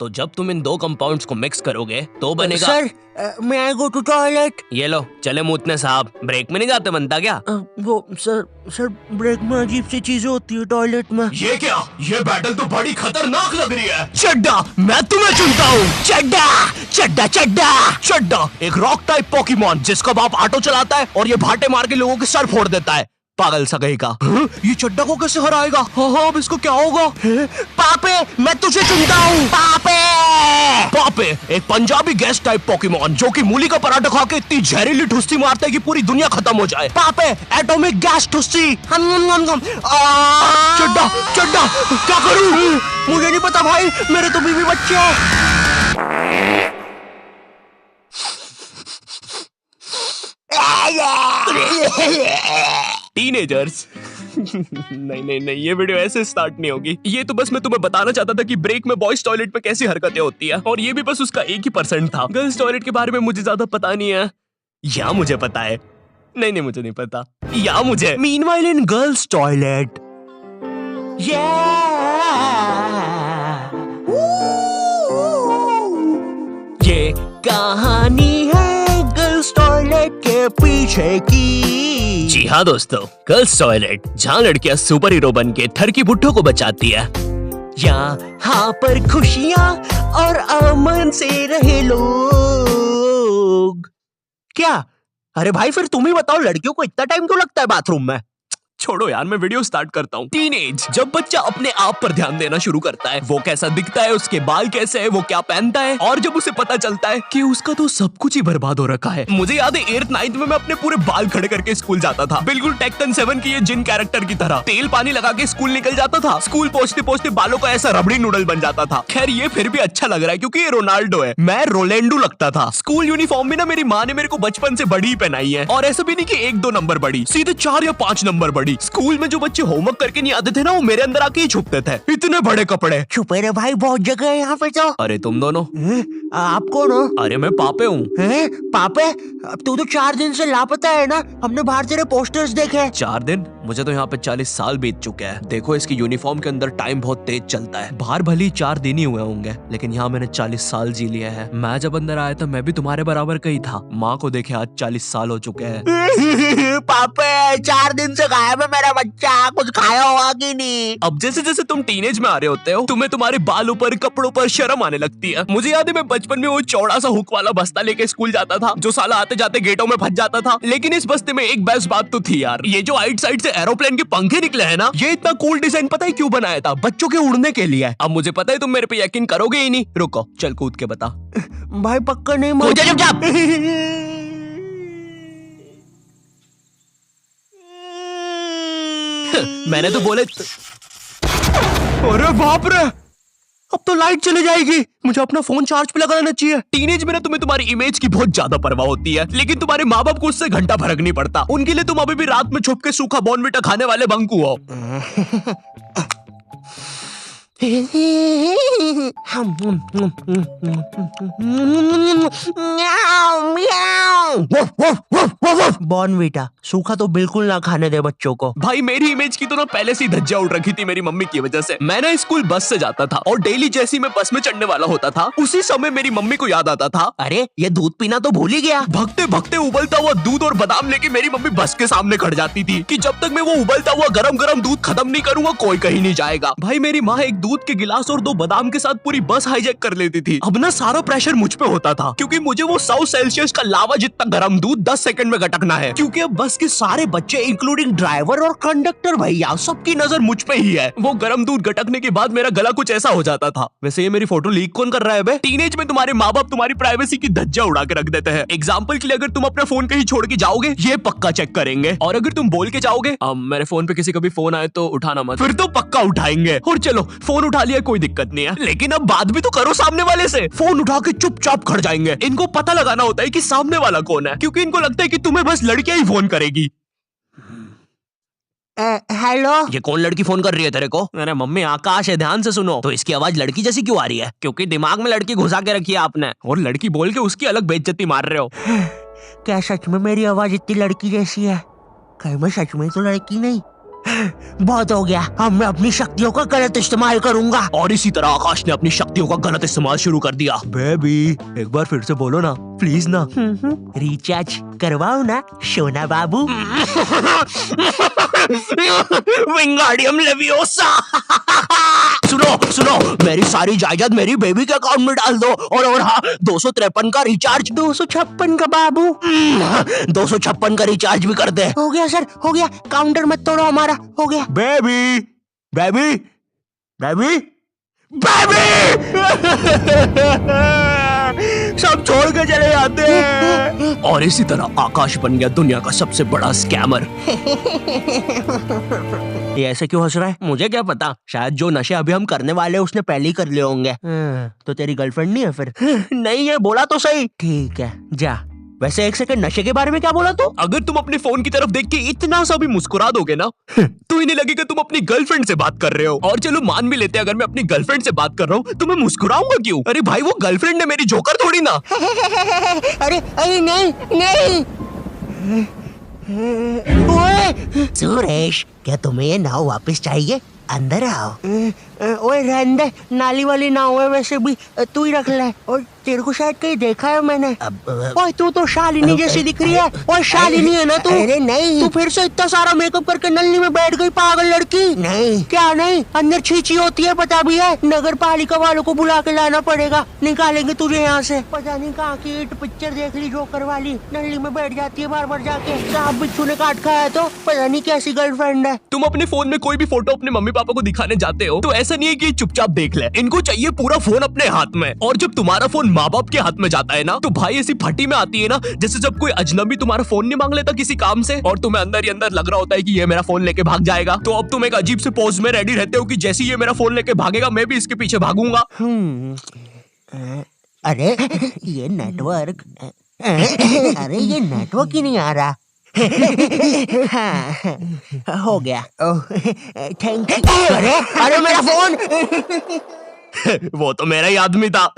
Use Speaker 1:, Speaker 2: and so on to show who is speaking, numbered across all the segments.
Speaker 1: तो जब तुम इन दो कंपाउंड्स को मिक्स करोगे तो बनेगा।
Speaker 2: सर, मैं आई गो टू टॉयलेट।
Speaker 1: ये लो, चले मूतने साहब। ब्रेक में नहीं जाते बनता क्या?
Speaker 2: वो सर ब्रेक में अजीब सी चीजें होती है टॉयलेट में।
Speaker 1: ये क्या? ये बैटल तो बड़ी खतरनाक लग रही है। चड्डा, मैं तुम्हें चुनता हूँ। चड्डा चड्डा चड्डा चड्डा एक रॉक टाइप पोकेमॉन जिसका बाप ऑटो चलाता है और ये भाटे मार के लोगों के सर फोड़ देता है। पागल सा कहीं का। ये चड्डा को कैसे हराएगा? हाँ, अब इसको क्या होगा?
Speaker 2: पापे, मैं तुझे चुनता हूँ। पापे
Speaker 1: पापे एक पंजाबी गैस टाइप पोकेमॉन जो कि मूली का पराठा खा के इतनी जहरीली ठुस्सी मारता है कि पूरी दुनिया खत्म हो जाए।
Speaker 2: पापे एटॉमिक गैस ठुस्सी।
Speaker 1: चड्डा चड्डा क्या करूँ?
Speaker 2: मुझे नहीं पता भाई, मेरे तो बीवी बच्चे हैं।
Speaker 1: टीनेजर्स। नहीं, ये वीडियो ऐसे स्टार्ट नहीं होगी। ये तो बस मैं तुम्हें बताना चाहता था कि ब्रेक में बॉयज टॉयलेट में कैसी हरकतें होती है, और ये भी बस उसका 1% था। गर्ल्स टॉयलेट के बारे में मुझे ज्यादा पता नहीं है, या मुझे पता है। नहीं, मुझे नहीं पता, या मुझे।
Speaker 2: मीनवाइल इन गर्ल्स टॉयलेट, ये कहानी है गर्ल्स टॉयलेट के पीछे की।
Speaker 1: जी हाँ दोस्तों, गर्ल्स टॉयलेट जहाँ लड़कियां सुपर हीरो बन के थर की बुड्ढों को बचाती है।
Speaker 2: यहाँ पर खुशियाँ और अमन से रहे लोग। क्या? अरे भाई, फिर तुम ही बताओ, लड़कियों को इतना टाइम क्यों लगता है बाथरूम में?
Speaker 1: छोड़ो यार, मैं वीडियो स्टार्ट करता हूँ। टीनेज, जब बच्चा अपने आप पर ध्यान देना शुरू करता है, वो कैसा दिखता है, उसके बाल कैसे है, वो क्या पहनता है, और जब उसे पता चलता है कि उसका तो सब कुछ ही बर्बाद हो रखा है। मुझे याद है 8th 9th में मैं अपने पूरे बाल खड़े करके स्कूल जाता था, बिल्कुल टेक्टन 7 की ये जिन कैरेक्टर की तरह। तेल पानी लगा के स्कूल निकल जाता था। स्कूल पहुंचते पहुंचते बालों का ऐसा रबड़ी नूडल बन जाता था। खैर ये फिर भी अच्छा लग रहा है क्योंकि ये रोनाल्डो है, मैं रोलेंडो लगता था। स्कूल यूनिफॉर्म भी ना मेरी माँ ने मेरे को बचपन से बड़ी ही पहनाई है, और ऐसा भी नहीं कि 1-2 नंबर बड़ी, सीधे 4 या 5 नंबर बड़ी। स्कूल में जो बच्चे होमवर्क करके नहीं आते थे ना, वो मेरे अंदर आके ही छुपते थे। इतने बड़े कपड़े।
Speaker 2: छुपे रे भाई, बहुत जगह है यहाँ पे तो।
Speaker 1: अरे तुम दोनों?
Speaker 2: आप कौन हो?
Speaker 1: अरे मैं पापे हूँ।
Speaker 2: पापे? अब तू तो 4 दिन से लापता है ना, हमने बाहर तेरे पोस्टर्स देखे।
Speaker 1: 4 दिन? मुझे तो यहाँ पे 40 साल बीत चुके हैं। देखो इसकी यूनिफॉर्म के अंदर टाइम बहुत तेज चलता है। बाहर भली 4 दिन ही हुए होंगे, लेकिन यहाँ मैंने 40 साल जी लिए हैं। मैं जब अंदर आया था मैं भी तुम्हारे बराबर का ही था। माँ को देखे आज 40 साल हो चुके हैं।
Speaker 2: पापे 4 दिन से गायब है मेरा बच्चा, कुछ खाया होगा कि नहीं?
Speaker 1: अब जैसे जैसे तुम टीनेज में आ रहे होते हो, तुम्हें तुम्हारे बालों पर, कपड़ों पर शर्म आने लगती है। मुझे याद है मैं बचपन में वो चौड़ा सा हुक वाला बस्ता लेके स्कूल जाता था, जो साला आते जाते गेटों में फंस जाता था। लेकिन इस बस्ते में एक बेस्ट बात तो थी यार, ये जो आइट साइड से एरोप्लेन के पंखे निकले हैं ना, ये इतना कूल डिजाइन पता है क्यों बनाया था? बच्चों के उड़ने के लिए। अब मुझे पता है तुम मेरे पे यकीन करोगे ही नहीं। रुको, चल कूद के बता।
Speaker 2: भाई पक्का नहीं?
Speaker 1: मैंने तो बोले
Speaker 2: अरे बाप रे, अब तो लाइट चली जाएगी। मुझे अपना फोन चार्ज पे लगाना चाहिए।
Speaker 1: टीनेज में ना तुम्हें तुम्हारी इमेज की बहुत ज्यादा परवाह होती है, लेकिन तुम्हारे माँ बाप को उससे घंटा फर्क नहीं पड़ता। उनके लिए तुम अभी भी रात में छुप के सूखा बॉर्नविटा खाने वाले बंकू हो।
Speaker 2: बॉर्नविटा सूखा तो बिल्कुल ना खाने दे बच्चों को।
Speaker 1: भाई मेरी इमेज की तो ना पहले से ही धज्जियां उड़ रखी थी मेरी मम्मी की वजह से। मैं ना स्कूल बस से जाता था, और डेली जैसी मैं बस में चढ़ने वाला होता था, उसी समय मेरी मम्मी को याद आता था,
Speaker 2: अरे ये दूध पीना तो भूल ही गया।
Speaker 1: भगते भगते उबलता हुआ दूध और बादाम लेके मेरी मम्मी बस के सामने खड़ जाती थी कि जब तक मैं वो उबलता हुआ गरम गरम दूध खत्म नहीं करूंगा कोई कहीं नहीं जाएगा। भाई मेरी माँ एक दूध के गिलास और 2 बादाम के साथ पूरी बस हाईजैक कर लेती थी। अब ना सारा प्रेशर मुझ पे होता था, क्योंकि मुझे वो 100 सेल्सियस का लावा जितना गर्म दूध 10 सेकंड में गटकना है।
Speaker 2: क्योंकि अब बस के सारे बच्चे इंक्लूडिंग ड्राइवर और कंडक्टर भैया सबकी नजर मुझ पे ही है।
Speaker 1: वो गर्म दूध गटकने के बाद मेरा गला कुछ ऐसा हो जाता था। वैसे ये मेरी फोटो लीक कौन कर रहा है बे? टीनेज में तुम्हारे माँ बाप तुम्हारी प्राइवेसी की धज्जियां उड़ा के रख देते हैं। एग्जाम्पल के लिए अगर तुम अपना फोन कहीं छोड़ के जाओगे, ये पक्का चेक करेंगे, और अगर तुम बोल के जाओगे मेरे फोन पे किसी का भी फोन आए तो उठाना मत, फिर तो पक्का उठाएंगे। और चलो फोन उठा लिया कोई दिक्कत नहीं है, लेकिन अब बात भी तो करो सामने वाले से। फोन उठा के चुपचाप खड़ जाएंगे। इनको पता लगाना होता है कि सामने वाला कौन है, क्योंकि इनको लगता है कि तुम्हें बस लड़कियां ही फोन करेगी।
Speaker 2: हेलो,
Speaker 1: ये कौन लड़की फोन कर रही है तेरे को? अरे मम्मी आकाश है, ध्यान से सुनो। तो इसकी आवाज लड़की जैसी क्यों आ रही है? क्योंकि दिमाग में लड़की घुसा के रखी है आपने, और लड़की बोल के उसकी अलग बेइज्जती मार रहे हो।
Speaker 2: क्या सच में मेरी आवाज इतनी लड़की जैसी है? कहीं मैं सच में तो लड़की नहीं? बहुत हो गया, अब मैं अपनी शक्तियों का गलत इस्तेमाल करूंगा।
Speaker 1: और इसी तरह आकाश ने अपनी शक्तियों का गलत इस्तेमाल शुरू कर दिया।
Speaker 2: बेबी एक बार फिर से बोलो ना प्लीज ना। रिचार्ज करवाओ ना सोना बाबू।
Speaker 1: विंगाडियम लेवियोसा। सुनो सुनो, मेरी सारी जायदाद मेरी बेबी के अकाउंट में डाल दो। और हाँ, 253 का रिचार्ज।
Speaker 2: 256 का बाबू।
Speaker 1: 256 का रिचार्ज भी कर दे।
Speaker 2: हो गया सर, हो गया, काउंटर मत तोड़ो हमारा, हो गया।
Speaker 1: Baby baby baby baby. सब छोड़ के चले जाते हैं। और इसी तरह आकाश बन गया दुनिया का सबसे बड़ा स्कैमर।
Speaker 2: ये ऐसे क्यों हंस रहा है? मुझे क्या पता, शायद जो नशे अभी हम करने वाले हैं उसने पहले ही कर लिए होंगे। तो तेरी गर्लफ्रेंड नहीं है फिर?
Speaker 1: नहीं है, बोला तो सही।
Speaker 2: ठीक है जा। वैसे एक सेकंड, नशे के बारे में क्या बोला तू?
Speaker 1: अगर तुम अपने फोन की तरफ देख के इतना सा भी मुस्कुरा दोगे ना तो इन्हें लगेगा तुम अपनी गर्लफ्रेंड से बात कर रहे हो। और चलो मान भी लेते हैं अगर मैं अपनी गर्लफ्रेंड से बात कर रहा हूँ तो मैं मुस्कुराऊंगा क्यों? अरे भाई वो गर्लफ्रेंड है मेरी, जोकर थोड़ी ना।
Speaker 2: अरे अरे नहीं नहीं। ओए सुरेश, क्या तुम्हें ये नाव वापस चाहिए? अंदर आओ। ओए रहने दे, नाली वाली नाव है वैसे भी, तू ही रख ले। और तेरे को शायद कहीं देखा है मैंने। ओए तू तो शालिनी जैसी दिख रही है। ओए शालिनी है ना तू? अरे नहीं, तू फिर से इतना सारा मेकअप करके नल्ली में बैठ गई पागल लड़की। नहीं क्या नहीं, अंदर छींची होती है पता भी है। नगर पालिका वालों को बुला के लाना पड़ेगा, निकालेंगे तुझे यहाँ से। पता नहीं कहाँ की हिट पिक्चर देख ली जोकर वाली, नल्ली में बैठ जाती है बार बार जाके। सांप बिच्छू ने काट खाया तो पता नहीं कैसी गर्लफ्रेंड है।
Speaker 1: तुम अपने फोन में कोई भी फोटो अपने मम्मी पापा को दिखाने जाते हो तो ऐसा नहीं है कि चुपचाप देख ले, इनको चाहिए पूरा फोन अपने हाथ में। और जब तुम्हारा फोन माँ बाप के हाथ में जाता है ना तो भाई ऐसी फटी में आती है ना, जैसे जब कोई अजनबी तुम्हारा फोन नहीं मांग लेता किसी काम से और तुम्हें अंदर ही अंदर लग रहा होता है कि ये मेरा फोन लेके भाग जाएगा। तो अब तुम एक अजीब से पोज में रेडी रहते हो कि जैसे ये मेरा फोन लेके भागेगा मैं भी इसके पीछे भागूंगा।
Speaker 2: अरे ये नेटवर्क, अरे ये नेटवर्क ही नहीं आ रहा। हाँ, हो गया। Thank you. अरे अरे मेरा फोन।
Speaker 1: वो तो मेरा ही आदमी था।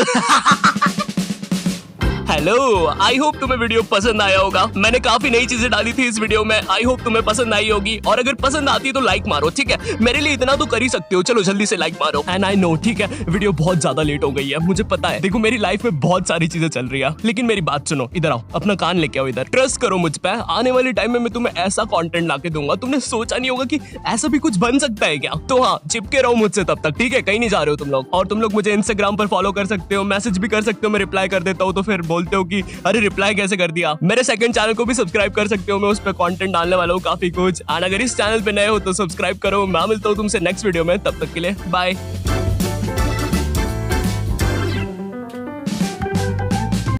Speaker 1: हेलो, आई होप तुम्हें वीडियो पसंद आया होगा। मैंने काफी नई चीजें डाली थी इस वीडियो में, आई होप तुम्हें पसंद आई होगी। और अगर पसंद आती है तो लाइक मारो, ठीक है? मेरे लिए इतना तो कर ही सकते हो, चलो जल्दी से लाइक मारो। एंड आई नो, ठीक है, वीडियो बहुत ज्यादा लेट हो गई है, मुझे पता है। देखो मेरी लाइफ में बहुत सारी चीजें चल रही है, लेकिन मेरी बात सुनो, इधर आओ, अपना कान लेके आओ इधर। ट्रस्ट करो मुझ पे, आने वाले टाइम में मैं तुम्हें ऐसा कंटेंट लाके दूंगा, तुमने सोचा नहीं होगा कि ऐसा भी कुछ बन सकता है क्या। तो हाँ, चिपके रहो मुझसे तब तक, ठीक है? कहीं नहीं जा रहे हो तुम लोग। और तुम लोग मुझे इंस्टाग्राम पर फॉलो कर सकते हो, मैसेज भी कर सकते हो, मैं रिप्लाई कर देता हूँ। तो फिर बोलते हो कि अरे रिप्लाई कैसे कर दिया। मेरे सेकंड चैनल को भी सब्सक्राइब कर सकते हो, मैं उस पर कंटेंट डालने वाला हूँ काफी कुछ। और अगर इस चैनल पे नए हो तो सब्सक्राइब करो। मैं मिलता हूँ तुमसे नेक्स्ट वीडियो में, तब तक के लिए बाय।